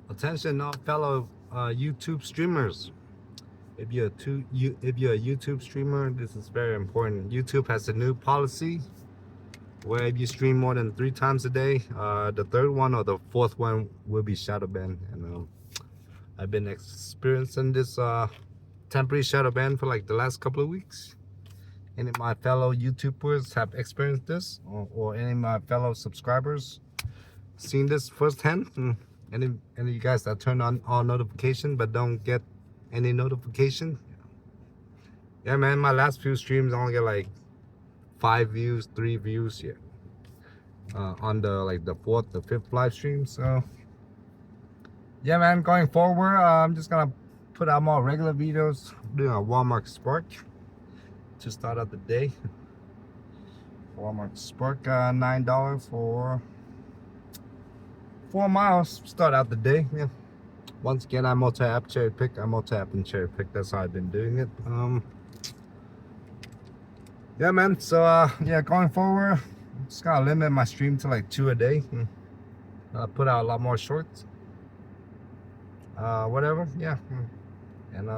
Attention, all fellow YouTube streamers. If you're a YouTube streamer, this is very important. YouTube has a new policy where if you stream more than 3 times a day, the third one or the fourth one will be shadow banned. And I've been experiencing this temporary shadow ban for like the last couple of weeks. Any of my fellow YouTubers have experienced this, or any of my fellow subscribers seen this firsthand? Any of you guys that turn on all notification but don't get any notification? Yeah, man, my last few streams I only get like 5 views, 3 views here. On the fourth, the fifth live stream. So yeah, man, going forward, I'm just gonna put out more regular videos, doing a Walmart Spark to start out the day. Walmart Spark, $9 for 4 miles. Start out the day. Yeah. Once again, I multi-app cherry pick. I multi-app and cherry pick. That's how I've been doing it. Yeah, man. So yeah, going forward, I'm just gonna limit my stream to like 2 a day. Put out a lot more shorts. Whatever. Yeah. And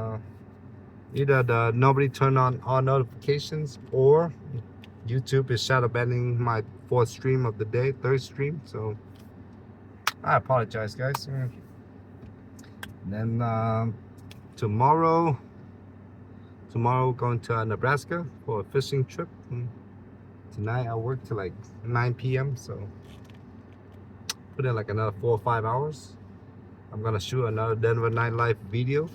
either nobody turned on all notifications, or YouTube is shadow banning my 4th stream of the day, 3rd stream. So I apologize, guys. And then tomorrow going to Nebraska for a fishing trip. Tonight I work till like 9 p.m. so put in like another 4 or 5 hours. I'm gonna shoot another Denver nightlife video.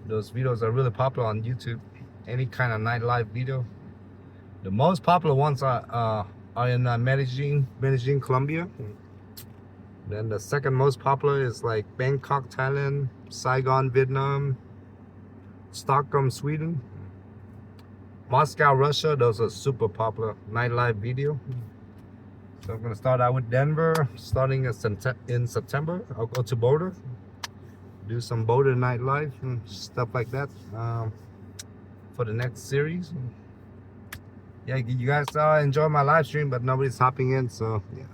Those videos are really popular on YouTube. Any kind of nightlife video. The most popular ones are in Medellin, Colombia. Then the second most popular is like Bangkok, Thailand, Saigon, Vietnam, Stockholm, Sweden, Moscow, Russia. Those are super popular nightlife video. So I'm gonna start out with Denver, starting in September. I'll go to Boulder, do some Boulder nightlife and stuff like that for the next series. Yeah, you guys enjoy my live stream, but nobody's hopping in, so yeah.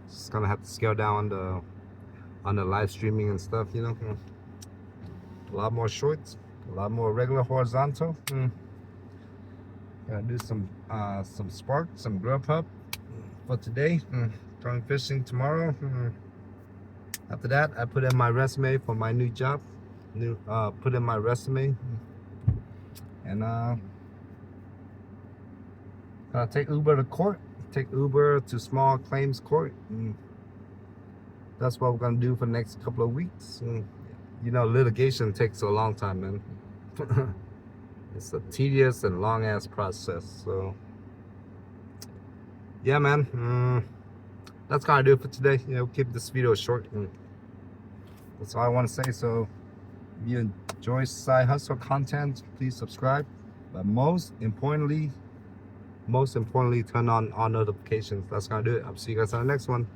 Just gonna have to scale down on the live streaming and stuff, you know. A lot more shorts, a lot more regular horizontal. Gonna do some Spark, some Grubhub for today. Going fishing tomorrow. After that, I put in my resume for my new job. Put in my resume, and gonna take Uber to court. Take Uber to small claims court. That's what we're gonna do for the next couple of weeks. You know, litigation takes a long time, man. It's a tedious and long ass process. So yeah, man, that's gonna do it for today. You know, keep this video short. That's all I want to say. So if you enjoy side hustle content, please subscribe. But most importantly, turn on all notifications. That's gonna do it. I'll see you guys on the next one.